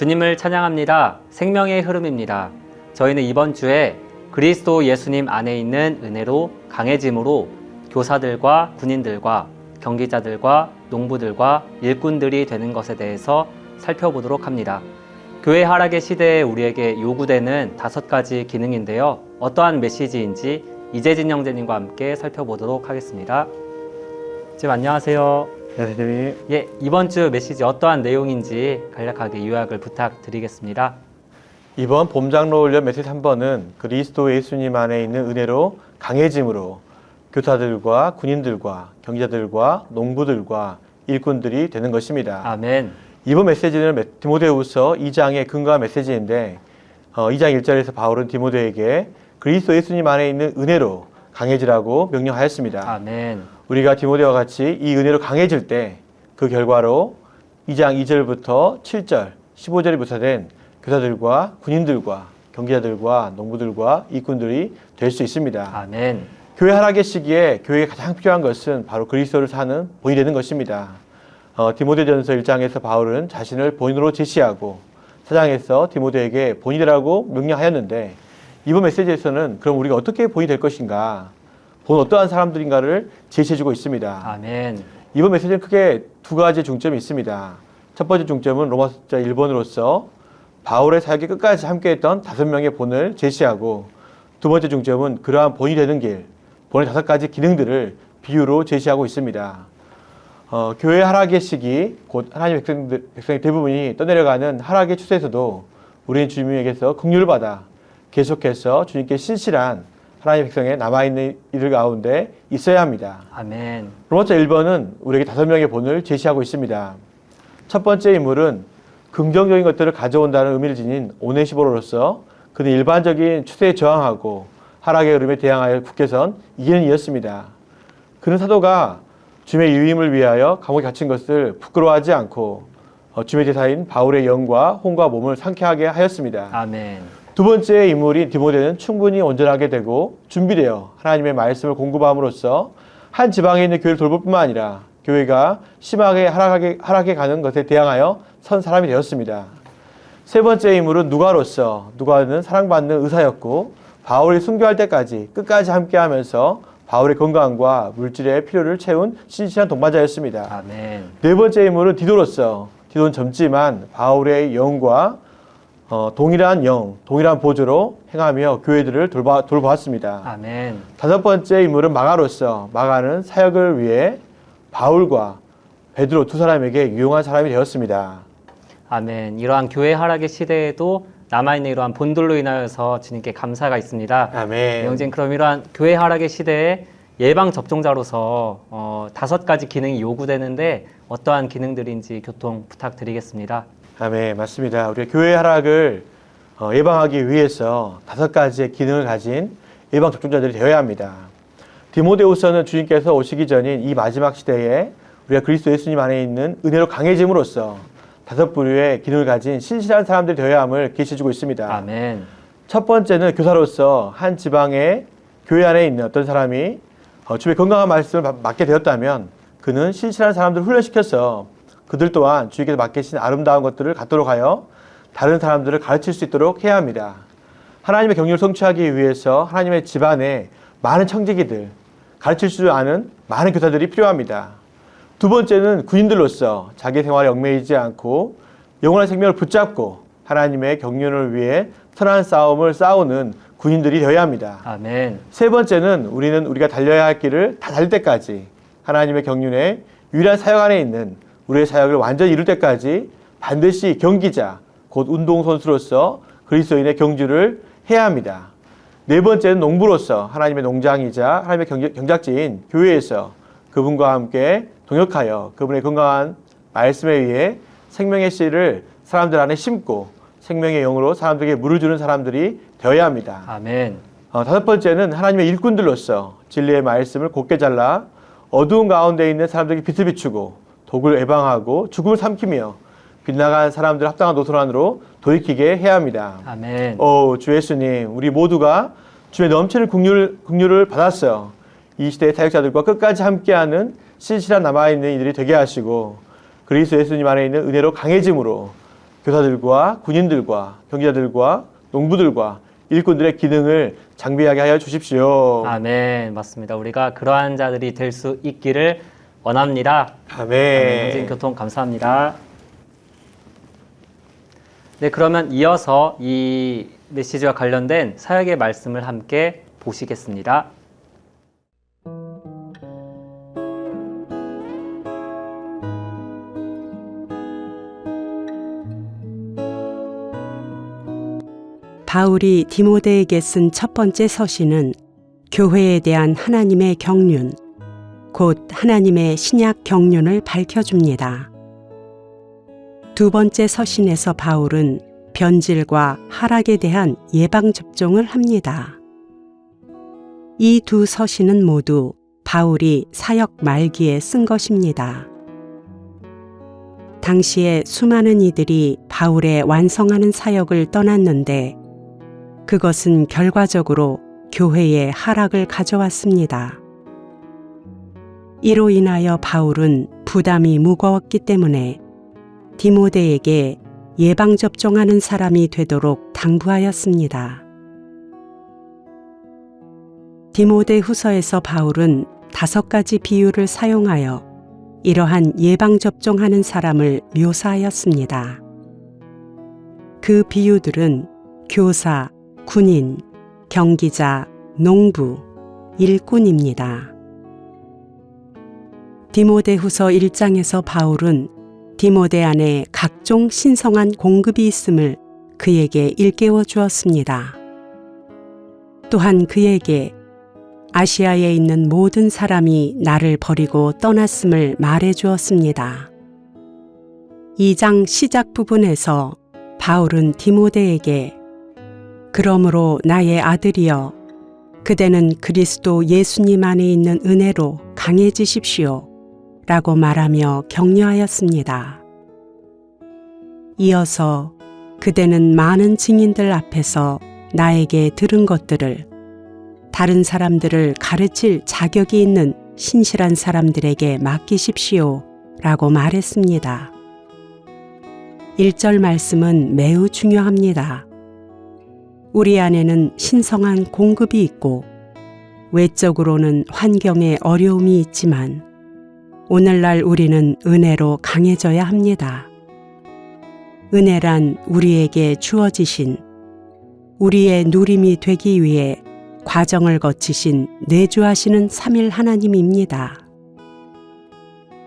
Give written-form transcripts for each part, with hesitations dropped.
주님을 찬양합니다. 생명의 흐름입니다. 저희는 이번 주에 그리스도 예수님 안에 있는 은혜로 강해짐으로 교사들과 군인들과 경기자들과 농부들과 일꾼들이 되는 것에 대해서 살펴보도록 합니다. 교회 하락의 시대에 우리에게 요구되는 5가지 기능인데요. 어떠한 메시지인지 이재진 형제님과 함께 살펴보도록 하겠습니다. 지금 안녕하세요. 선생님이 예, 이번 주 메시지 어떠한 내용인지 간략하게 요약을 부탁드리겠습니다. 이번 봄장로훈련 메시지 3번은 그리스도 예수님 안에 있는 은혜로 강해짐으로 교사들과 군인들과 경제자들과 농부들과 일꾼들이 되는 것입니다. 아멘. 이번 메시지는 디모데후서 2장의 근거한 메시지인데 2장 1절에서 바울은 디모데에게 그리스도 예수님 안에 있는 은혜로 강해지라고 명령하였습니다. 아멘. 우리가 디모데와 같이 이 은혜로 강해질 때 그 결과로 2장 2절부터 7절, 15절이 묘사된 교사들과 군인들과 경제자들과 농부들과 일꾼들이 될 수 있습니다. 아멘. 교회 하락의 시기에 교회에 가장 필요한 것은 바로 그리스도를 사는 본이 되는 것입니다. 디모데전서 1장에서 바울은 자신을 본으로 제시하고 4장에서 디모데에게 본이 되라고 명령하였는데 이번 메시지에서는 그럼 우리가 어떻게 본이 될 것인가, 본 어떠한 사람들인가를 제시해주고 있습니다. 아멘. 이번 메시지는 크게 2가지 중점이 있습니다. 첫 번째 중점은 로마서 1번으로서 바울의 사역에 끝까지 함께했던 5명의 본을 제시하고, 두 번째 중점은 그러한 본이 되는 길, 본의 5가지 기능들을 비유로 제시하고 있습니다. 교회 하락의 시기, 곧 하나님의 백성의 대부분이 떠내려가는 하락의 추세에서도 우리는 주님에게서 긍휼을 받아 계속해서 주님께 신실한 하나님의 백성에 남아있는 이들 가운데 있어야 합니다. 아멘. 로마서 1번은 우리에게 5명의 본을 제시하고 있습니다. 첫 번째 인물은 긍정적인 것들을 가져온다는 의미를 지닌 오네시보로로서 그는 일반적인 추세에 저항하고 하락의 흐름에 대항하여 굳게 선 이기는 이였습니다. 그는 사도가 주님의 유임을 위하여 감옥에 갇힌 것을 부끄러워하지 않고 주님의 제사인 바울의 영과 혼과 몸을 상쾌하게 하였습니다. 아멘. 두 번째 인물인 디모데는 충분히 온전하게 되고 준비되어 하나님의 말씀을 공급함으로써 한 지방에 있는 교회를 돌볼 뿐만 아니라 교회가 심하게 하락해 가는 것에 대항하여 선 사람이 되었습니다. 세 번째 인물은 누가로서, 누가는 사랑받는 의사였고 바울이 순교할 때까지 끝까지 함께하면서 바울의 건강과 물질의 필요를 채운 신실한 동반자였습니다. 아멘. 네 번째 인물은 디도로서, 디도는 젊지만 바울의 영과 동일한 영, 동일한 보조로 행하며 교회들을 돌보았습니다. 아멘. 다섯 번째 인물은 마가로서, 마가는 사역을 위해 바울과 베드로 2사람에게 유용한 사람이 되었습니다. 아멘. 이러한 교회 하락의 시대에도 남아있는 이러한 본들로 인하여서 주님께 감사가 있습니다. 아멘. 영진, 그럼 이러한 교회 하락의 시대에 예방 접종자로서 5가지 기능이 요구되는데 어떠한 기능들인지 교통 부탁드리겠습니다. 아멘. 맞습니다. 우리가 교회 하락을 예방하기 위해서 5가지의 기능을 가진 예방 접종자들이 되어야 합니다. 디모데후서는 주님께서 오시기 전인 이 마지막 시대에 우리가 그리스도 예수님 안에 있는 은혜로 강해짐으로써 5부류의 기능을 가진 신실한 사람들이 되어야 함을 계시해주고 있습니다. 아멘. 첫 번째는 교사로서 한 지방의 교회 안에 있는 어떤 사람이 주의 건강한 말씀을 맡게 되었다면 그는 신실한 사람들을 훈련시켜서 그들 또한 주님께서 맡기신 아름다운 것들을 갖도록 하여 다른 사람들을 가르칠 수 있도록 해야 합니다. 하나님의 경륜을 성취하기 위해서 하나님의 집안에 많은 청지기들, 가르칠 줄 아는 많은 교사들이 필요합니다. 두 번째는 군인들로서 자기 생활에 얽매이지 않고 영원한 생명을 붙잡고 하나님의 경륜을 위해 선한 싸움을 싸우는 군인들이 되어야 합니다. 아멘. 세 번째는 우리가 달려야 할 길을 다 달릴 때까지 하나님의 경륜에 유일한 사역 안에 있는 우리의 사역을 완전히 이룰 때까지 반드시 경기자, 곧 운동선수로서 그리스도인의 경주를 해야 합니다. 네 번째는 농부로서 하나님의 농장이자 하나님의 경작지인 교회에서 그분과 함께 동역하여 그분의 건강한 말씀에 의해 생명의 씨를 사람들 안에 심고 생명의 영으로 사람들에게 물을 주는 사람들이 되어야 합니다. 아멘. 5번째는 하나님의 일꾼들로서 진리의 말씀을 곧게 잘라 어두운 가운데 있는 사람들에게 빛을 비추고 독을 예방하고 죽음을 삼키며 빗나간 사람들 합당한 노선 안으로 돌이키게 해야 합니다. 아멘. 주 예수님, 우리 모두가 주의 넘치는 긍휼을 받았어요. 이 시대의 사역자들과 끝까지 함께하는 신실한 남아있는 이들이 되게 하시고 그리스도 예수님 안에 있는 은혜로 강해짐으로 교사들과 군인들과 경기자들과 농부들과 일꾼들의 기능을 장비하게 하여 주십시오. 아멘. 맞습니다. 우리가 그러한 자들이 될 수 있기를 원합니다. 아멘. 현진 교통 감사합니다. 네, 그러면 이어서 이 메시지와 관련된 사역의 말씀을 함께 보시겠습니다. 바울이 디모데에게 쓴 첫 번째 서신은 교회에 대한 하나님의 경륜, 곧 하나님의 신약 경륜을 밝혀줍니다. 두 번째 서신에서 바울은 변질과 하락에 대한 예방접종을 합니다. 이 두 서신은 모두 바울이 사역 말기에 쓴 것입니다. 당시에 수많은 이들이 바울의 완성하는 사역을 떠났는데 그것은 결과적으로 교회의 하락을 가져왔습니다. 이로 인하여 바울은 부담이 무거웠기 때문에 디모데에게 예방접종하는 사람이 되도록 당부하였습니다. 디모데 후서에서 바울은 5가지 비유를 사용하여 이러한 예방접종하는 사람을 묘사하였습니다. 그 비유들은 교사, 군인, 경기자, 농부, 일꾼입니다. 디모데후서 1장에서 바울은 디모데 안에 각종 신성한 공급이 있음을 그에게 일깨워 주었습니다. 또한 그에게 아시아에 있는 모든 사람이 나를 버리고 떠났음을 말해 주었습니다. 2장 시작 부분에서 바울은 디모데에게 그러므로 나의 아들이여 그대는 그리스도 예수님 안에 있는 은혜로 강해지십시오 라고 말하며 격려하였습니다. 이어서 그대는 많은 증인들 앞에서 나에게 들은 것들을 다른 사람들을 가르칠 자격이 있는 신실한 사람들에게 맡기십시오 라고 말했습니다. 1절 말씀은 매우 중요합니다. 우리 안에는 신성한 공급이 있고 외적으로는 환경에 어려움이 있지만 오늘날 우리는 은혜로 강해져야 합니다. 은혜란 우리에게 주어지신 우리의 누림이 되기 위해 과정을 거치신 내주하시는 삼일 하나님입니다.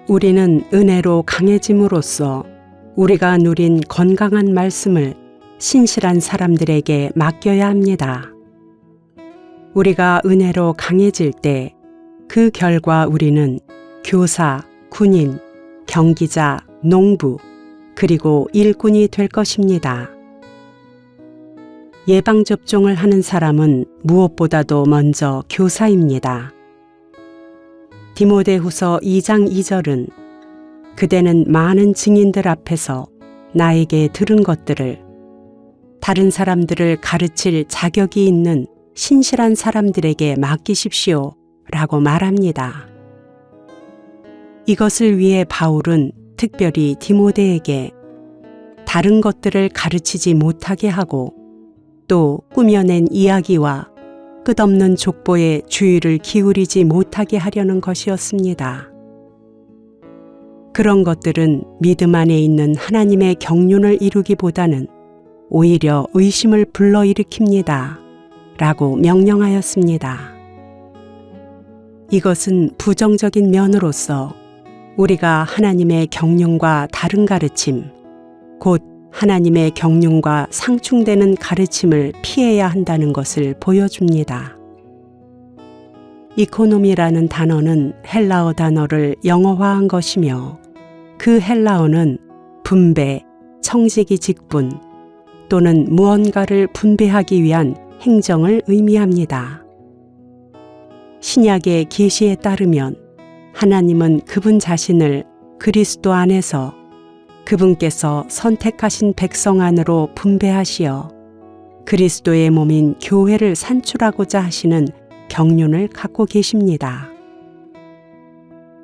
우리는 은혜로 강해짐으로써 우리가 누린 건강한 말씀을 신실한 사람들에게 맡겨야 합니다. 우리가 은혜로 강해질 때 그 결과 우리는 교사, 군인, 경기자, 농부, 그리고 일꾼이 될 것입니다. 예방접종을 하는 사람은 무엇보다도 먼저 교사입니다. 디모데후서 2장 2절은 그대는 많은 증인들 앞에서 나에게 들은 것들을 다른 사람들을 가르칠 자격이 있는 신실한 사람들에게 맡기십시오 라고 말합니다. 이것을 위해 바울은 특별히 디모데에게 다른 것들을 가르치지 못하게 하고 또 꾸며낸 이야기와 끝없는 족보에 주의를 기울이지 못하게 하려는 것이었습니다. 그런 것들은 믿음 안에 있는 하나님의 경륜을 이루기보다는 오히려 의심을 불러일으킵니다. 라고 명령하였습니다. 이것은 부정적인 면으로서 우리가 하나님의 경륜과 다른 가르침, 곧 하나님의 경륜과 상충되는 가르침을 피해야 한다는 것을 보여줍니다. 이코노미라는 단어는 헬라어 단어를 영어화한 것이며 그 헬라어는 분배, 청지기 직분 또는 무언가를 분배하기 위한 행정을 의미합니다. 신약의 계시에 따르면 하나님은 그분 자신을 그리스도 안에서 그분께서 선택하신 백성 안으로 분배하시어 그리스도의 몸인 교회를 산출하고자 하시는 경륜을 갖고 계십니다.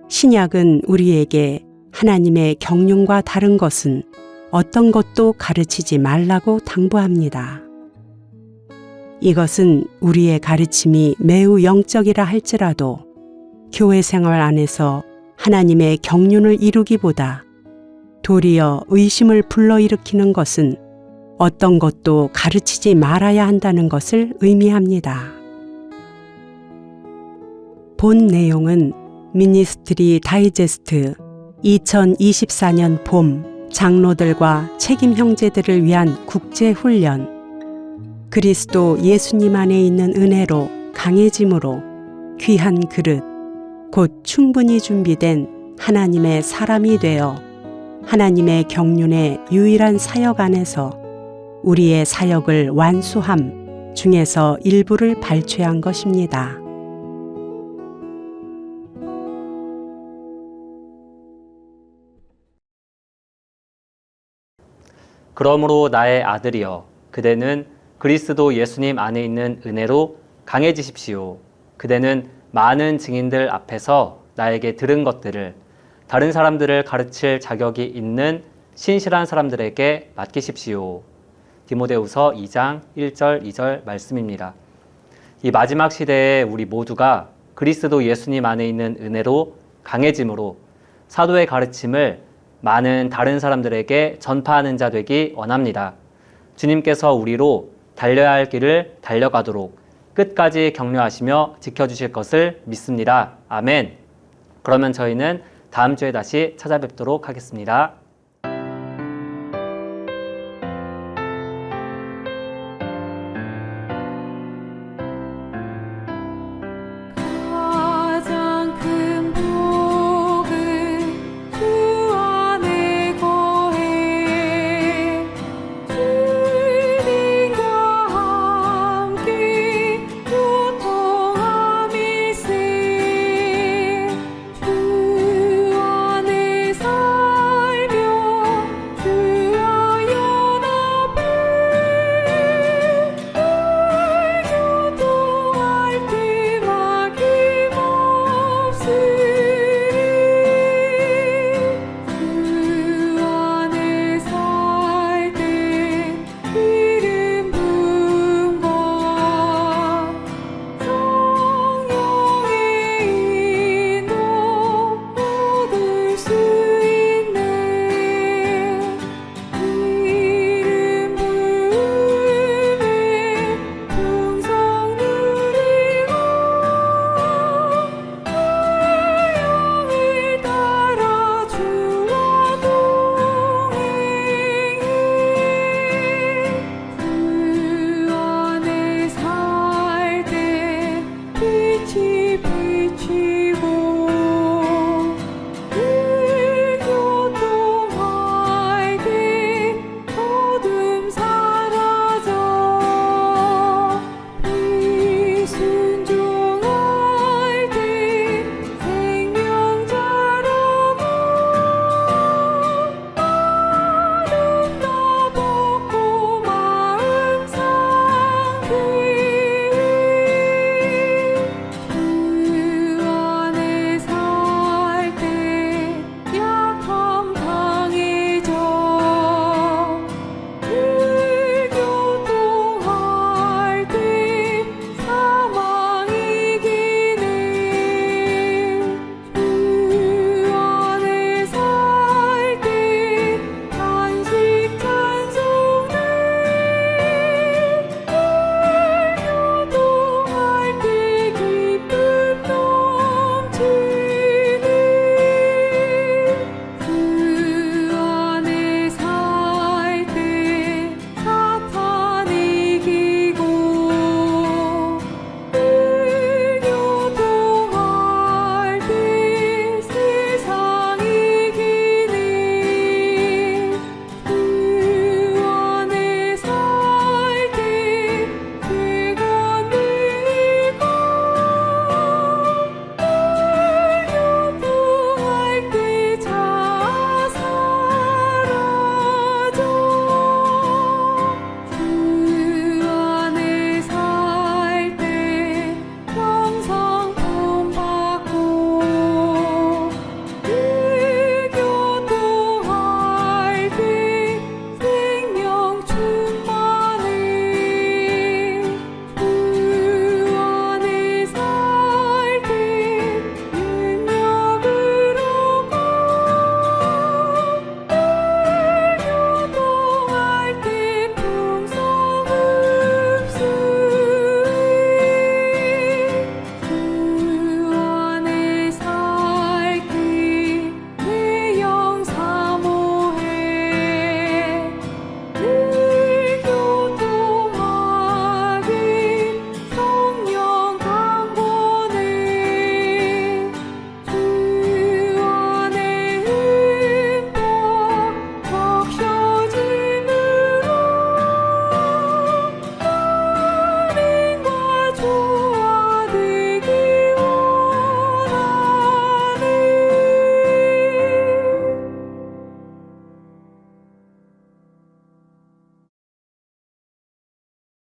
신약은 우리에게 하나님의 경륜과 다른 것은 어떤 것도 가르치지 말라고 당부합니다. 이것은 우리의 가르침이 매우 영적이라 할지라도 교회 생활 안에서 하나님의 경륜을 이루기보다 도리어 의심을 불러일으키는 것은 어떤 것도 가르치지 말아야 한다는 것을 의미합니다. 본 내용은 미니스트리 다이제스트 2024년 봄 장로들과 책임 형제들을 위한 국제훈련 그리스도 예수님 안에 있는 은혜로 강해짐으로 귀한 그릇 곧 충분히 준비된 하나님의 사람이 되어 하나님의 경륜의 유일한 사역 안에서 우리의 사역을 완수함 중에서 일부를 발췌한 것입니다. 그러므로 나의 아들이여 그대는 그리스도 예수님 안에 있는 은혜로 강해지십시오. 그대는 많은 증인들 앞에서 나에게 들은 것들을 다른 사람들을 가르칠 자격이 있는 신실한 사람들에게 맡기십시오. 디모데후서 2장 1절 2절 말씀입니다. 이 마지막 시대에 우리 모두가 그리스도 예수님 안에 있는 은혜로 강해짐으로 사도의 가르침을 많은 다른 사람들에게 전파하는 자 되기 원합니다. 주님께서 우리로 달려야 할 길을 달려가도록 끝까지 격려하시며 지켜주실 것을 믿습니다. 아멘. 그러면 저희는 다음 주에 다시 찾아뵙도록 하겠습니다.